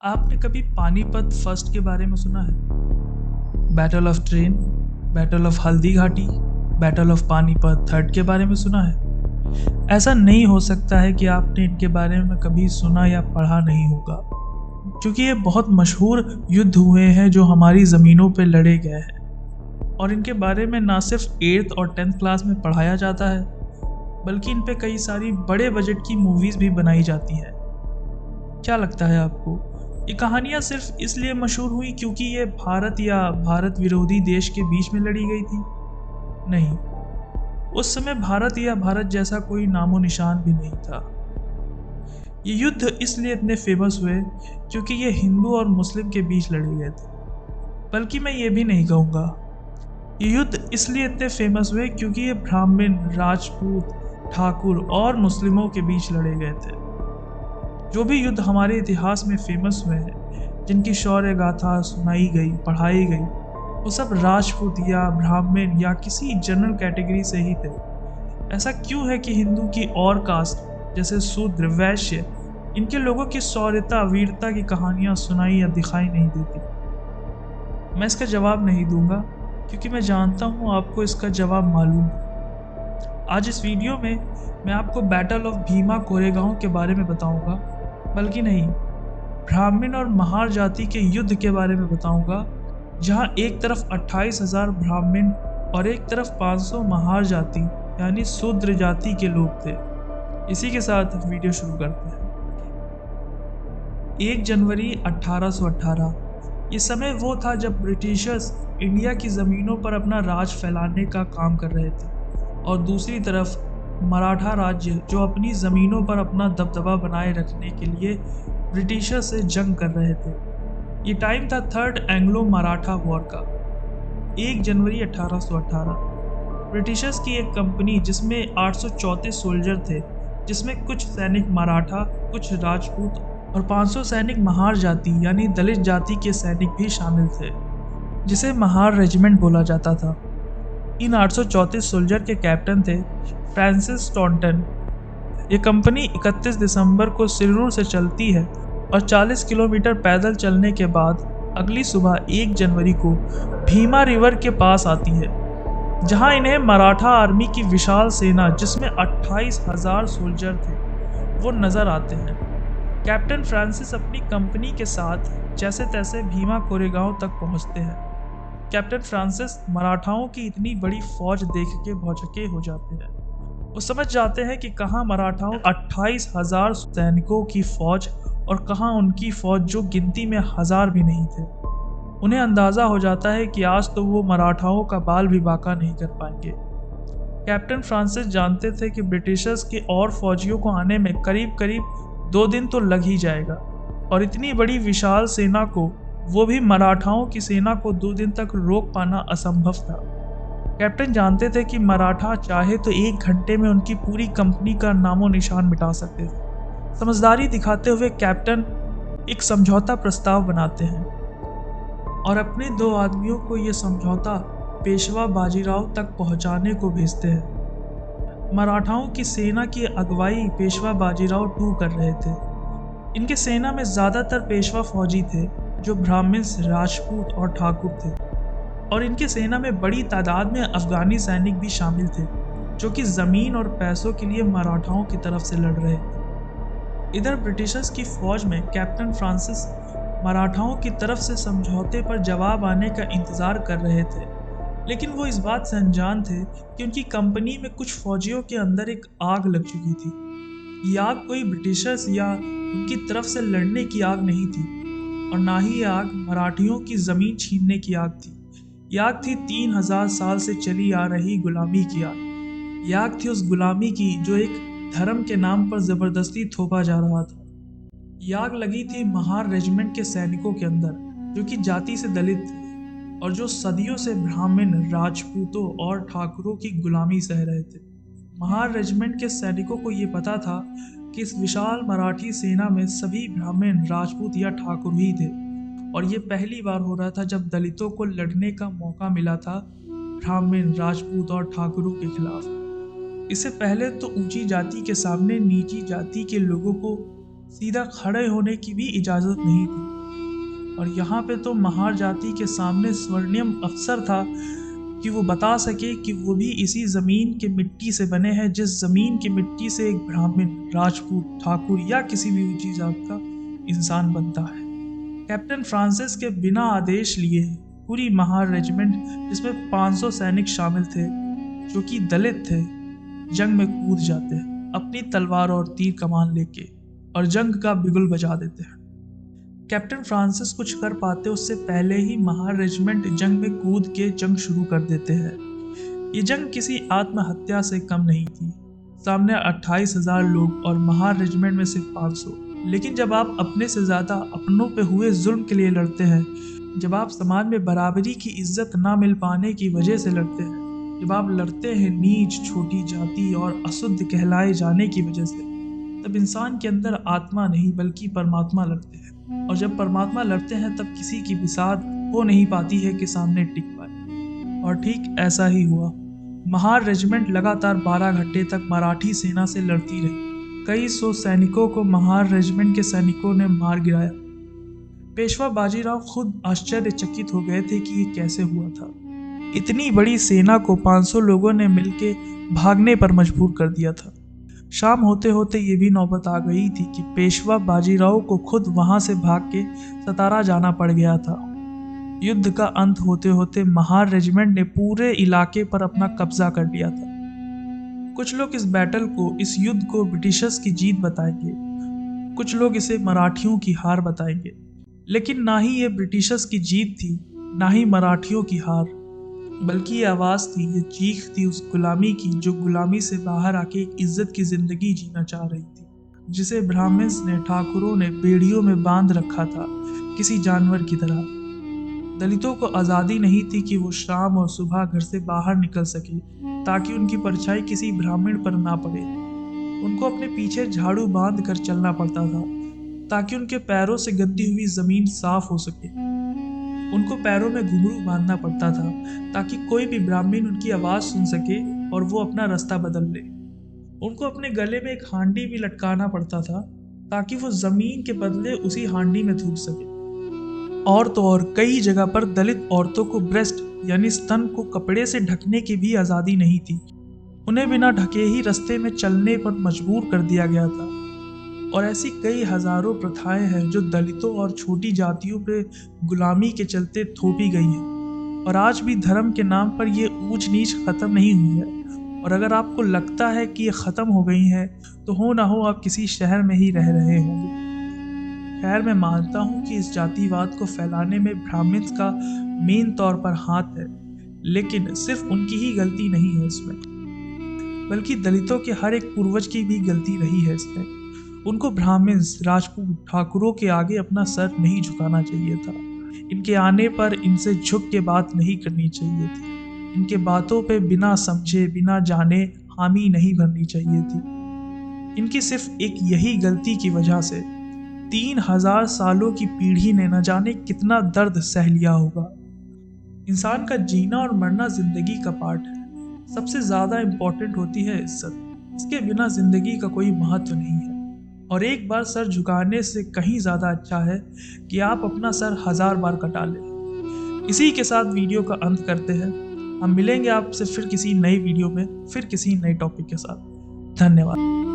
आपने कभी पानीपत फर्स्ट के बारे में सुना है? Battle of train, battle of Haldi Ghati, battle of Panipat third के बारे में सुना है? ऐसा नहीं हो सकता है कि आपने इनके बारे में कभी सुना या पढ़ा नहीं होगा, क्योंकि ये बहुत मशहूर युद्ध हुए हैं जो हमारी ज़मीनों पे लड़े गए हैं और इनके बारे में ना सिर्फ 8th और 10th क्लास में पढ़ाया जाता है, बल्कि इन पे कई सारी बड़े बजट की मूवीज़ भी बनाई जाती हैं। क्या लगता है आपको, ये कहानियाँ सिर्फ इसलिए मशहूर हुई क्योंकि ये भारत या भारत विरोधी देश के बीच में लड़ी गई थी? नहीं, उस समय भारत या भारत जैसा कोई नामो निशान भी नहीं था। ये युद्ध इसलिए इतने फेमस हुए क्योंकि ये हिंदू और मुस्लिम के बीच लड़े गए थे। बल्कि मैं ये भी नहीं कहूँगा, ये युद्ध इसलिए इतने फेमस हुए क्योंकि ये ब्राह्मण, राजपूत, ठाकुर और मुस्लिमों के बीच लड़े गए थे। जो भी युद्ध हमारे इतिहास में फेमस हुए हैं, जिनकी शौर्य गाथा सुनाई गई, पढ़ाई गई, वो सब राजपूत या ब्राह्मण या किसी जनरल कैटेगरी से ही थे। ऐसा क्यों है कि हिंदू की और कास्ट जैसे शूद्र, वैश्य, इनके लोगों की शौर्यता, वीरता की कहानियां सुनाई या दिखाई नहीं देती? मैं इसका जवाब नहीं दूंगा क्योंकि मैं जानता हूँ आपको इसका जवाब मालूम है। आज इस वीडियो में मैं आपको बैटल ऑफ भीमा कोरेगांव के बारे में बताऊंगा, बल्कि नहीं, ब्राह्मण और महार जाति के युद्ध के बारे में बताऊंगा, जहां एक तरफ 28,000 ब्राह्मण और एक तरफ 500 महार जाति यानी शूद्र जाति के लोग थे। इसी के साथ वीडियो शुरू करते हैं। 1 जनवरी 1818, ये समय वो था जब ब्रिटिशर्स इंडिया की ज़मीनों पर अपना राज फैलाने का काम कर रहे थे और दूसरी तरफ मराठा राज्य जो अपनी ज़मीनों पर अपना दबदबा बनाए रखने के लिए ब्रिटिशर से जंग कर रहे थे। ये टाइम था थर्ड एंग्लो मराठा वॉर का। 1 जनवरी 1818, ब्रिटिशर्स की एक कंपनी जिसमें 834 सोल्जर थे, जिसमें कुछ सैनिक मराठा, कुछ राजपूत और 500 सैनिक महार जाति यानी दलित जाति के सैनिक भी शामिल थे, जिसे महार रेजिमेंट बोला जाता था। इन 834 सोल्जर के कैप्टन थे फ्रांसिस टॉन्टन। ये कंपनी 31 दिसंबर को सिररूर से चलती है और 40 किलोमीटर पैदल चलने के बाद अगली सुबह 1 जनवरी को भीमा रिवर के पास आती है, जहां इन्हें मराठा आर्मी की विशाल सेना जिसमें 28,000 सोल्जर थे वो नज़र आते हैं। कैप्टन फ्रांसिस अपनी कंपनी के साथ जैसे तैसे भीमा कोरेगांव तक पहुंचते हैं। कैप्टन फ्रांसिस मराठाओं की इतनी बड़ी फौज देख के भौचक्के हो जाते हैं। वो समझ जाते हैं कि कहाँ मराठाओं 28,000 सैनिकों की फौज और कहाँ उनकी फौज जो गिनती में 1000 भी नहीं थे। उन्हें अंदाज़ा हो जाता है कि आज तो वो मराठाओं का बाल भी बांका नहीं कर पाएंगे। कैप्टन फ्रांसिस जानते थे कि ब्रिटिशर्स के और फौजियों को आने में करीब करीब 2 दिन तो लग ही जाएगा और इतनी बड़ी विशाल सेना को, वो भी मराठाओं की सेना को 2 दिन तक रोक पाना असंभव था। कैप्टन जानते थे कि मराठा चाहे तो 1 घंटे में उनकी पूरी कंपनी का नामो निशान मिटा सकते थे। समझदारी दिखाते हुए कैप्टन एक समझौता प्रस्ताव बनाते हैं और अपने 2 आदमियों को ये समझौता पेशवा बाजीराव तक पहुंचाने को भेजते हैं। मराठाओं की सेना की अगुवाई पेशवा बाजीराव टू कर रहे थे। इनके सेना में ज़्यादातर पेशवा फौजी थे जो ब्राह्मण, राजपूत और ठाकुर थे, और इनके सेना में बड़ी तादाद में अफगानी सैनिक भी शामिल थे जो कि ज़मीन और पैसों के लिए मराठाओं की तरफ से लड़ रहे थे। इधर ब्रिटिशर्स की फौज में कैप्टन फ्रांसिस मराठाओं की तरफ से समझौते पर जवाब आने का इंतज़ार कर रहे थे, लेकिन वो इस बात से अनजान थे कि उनकी कंपनी में कुछ फौजियों के अंदर एक आग लग चुकी थी। ये आग कोई ब्रिटिशर्स या उनकी तरफ से लड़ने की आग नहीं थी और ना ही ये आग मराठियों की ज़मीन छीनने की आग थी। ये आग थी 3000 साल से चली आ रही गुलामी की आग। ये आग थी उस गुलामी की जो एक धर्म के नाम पर ज़बरदस्ती थोपा जा रहा था। ये आग लगी थी महार रेजिमेंट के सैनिकों के अंदर, जो कि जाति से दलित थे और जो सदियों से ब्राह्मण, राजपूतों और ठाकुरों की गुलामी सह रहे थे। महार रेजिमेंट के सैनिकों को ये पता था कि इस विशाल मराठी सेना में सभी ब्राह्मण, राजपूत या ठाकुर ही थे, और ये पहली बार हो रहा था जब दलितों को लड़ने का मौका मिला था ब्राह्मण, राजपूत और ठाकुरों के खिलाफ। इससे पहले तो ऊंची जाति के सामने नीची जाति के लोगों को सीधा खड़े होने की भी इजाज़त नहीं थी। और यहाँ पे तो महार जाति के सामने स्वर्णिम अवसर था कि वो बता सके कि वो भी इसी ज़मीन के मिट्टी से बने हैं, जिस ज़मीन की मिट्टी से एक ब्राह्मण, राजपूत, ठाकुर या किसी भी ऊंची जात का इंसान बनता है। कैप्टन फ्रांसिस के बिना आदेश लिए पूरी महार रेजिमेंट, जिसमें 500 सैनिक शामिल थे जो कि दलित थे, जंग में कूद जाते हैं अपनी तलवार और तीर कमान लेके और जंग का बिगुल बजा देते हैं। कैप्टन फ्रांसिस कुछ कर पाते उससे पहले ही महार रेजिमेंट जंग में कूद के जंग शुरू कर देते हैं। ये जंग किसी आत्महत्या से कम नहीं थी। सामने 28,000 लोग और महार रेजिमेंट में सिर्फ 500। लेकिन जब आप अपने से ज़्यादा अपनों पे हुए जुल्म के लिए लड़ते हैं, जब आप समाज में बराबरी की इज्जत ना मिल पाने की वजह से लड़ते हैं, जब आप लड़ते हैं नीच, छोटी जाति और अशुद्ध कहलाए जाने की वजह से, तब इंसान के अंदर आत्मा नहीं बल्कि परमात्मा लड़ते हैं। और जब परमात्मा लड़ते हैं तब किसी की बिसात हो नहीं पाती है कि सामने टिक पाए। और ठीक ऐसा ही हुआ। महार रेजिमेंट लगातार 12 घंटे तक मराठी सेना से लड़ती रही। कई सौ सैनिकों को महार रेजिमेंट के सैनिकों ने मार गिराया। पेशवा बाजीराव खुद आश्चर्यचकित हो गए थे कि ये कैसे हुआ था। इतनी बड़ी सेना को 500 लोगों ने मिलकर भागने पर मजबूर कर दिया था। शाम होते होते ये भी नौबत आ गई थी कि पेशवा बाजीराव को खुद वहां से भाग के सतारा जाना पड़ गया था। युद्ध का अंत होते होते महार रेजिमेंट ने पूरे इलाके पर अपना कब्जा कर लिया था। कुछ लोग इस बैटल को, इस युद्ध को ब्रिटिशर्स की जीत बताएंगे, कुछ लोग इसे मराठियों की हार बताएंगे। लेकिन ना ही ये ब्रिटिशर्स की जीत थी, ना ही मराठियों की हार, बल्कि ये आवाज़ थी, ये चीख थी उस गुलामी की जो गुलामी से बाहर आके एक इज्जत की जिंदगी जीना चाह रही थी, जिसे ब्राह्मण्स ने, ठाकुरों ने बेड़ियों में बांध रखा था किसी जानवर की तरह। दलितों को आज़ादी नहीं थी कि वो शाम और सुबह घर से बाहर निकल सके ताकि उनकी परछाई किसी ब्राह्मण पर ना पड़े। उनको अपने पीछे झाड़ू बांध कर चलना पड़ता था ताकि उनके पैरों से गंदी हुई जमीन साफ हो सके। उनको पैरों में घुंघरू बांधना पड़ता था ताकि कोई भी ब्राह्मण उनकी आवाज़ सुन सके और वो अपना रास्ता बदल ले। उनको अपने गले में एक हांडी भी लटकाना पड़ता था ताकि वो ज़मीन के बदले उसी हांडी में थूक सके। और तो और कई जगह पर दलित औरतों को ब्रेस्ट यानी स्तन को कपड़े से ढकने की भी आज़ादी नहीं थी। उन्हें बिना ढके ही रास्ते में चलने पर मजबूर कर दिया गया था। और ऐसी कई हजारों प्रथाएं हैं जो दलितों और छोटी जातियों पे गुलामी के चलते थोपी गई हैं। और आज भी धर्म के नाम पर ये ऊंच नीच खत्म नहीं हुई है। और अगर आपको लगता है कि ये ख़त्म हो गई हैं तो हो ना हो आप किसी शहर में ही रह रहे होंगे। खैर, मैं मानता हूँ कि इस जातिवाद को फैलाने में ब्राह्मण्स का मेन तौर पर हाथ है, लेकिन सिर्फ उनकी ही गलती नहीं है इसमें, बल्कि दलितों के हर एक पूर्वज की भी गलती रही है इसमें। उनको ब्राह्मण्स, राजपूत, ठाकुरों के आगे अपना सर नहीं झुकाना चाहिए था। इनके आने पर इनसे झुक के बात नहीं करनी चाहिए थी। इनके बातों पे बिना समझे, बिना जाने हामी नहीं भरनी चाहिए थी। इनकी सिर्फ एक यही गलती की वजह से 3000 सालों की पीढ़ी ने न जाने कितना दर्द सह लिया होगा। इंसान का जीना और मरना जिंदगी का पार्ट है। सबसे ज़्यादा इम्पोर्टेंट होती है इज्जत। इसके बिना जिंदगी का कोई महत्व नहीं है। और एक बार सर झुकाने से कहीं ज़्यादा अच्छा है कि आप अपना सर 1000 बार कटा लें। इसी के साथ वीडियो का अंत करते हैं। हम मिलेंगे आपसे फिर किसी नई वीडियो में, फिर किसी नए टॉपिक के साथ। धन्यवाद।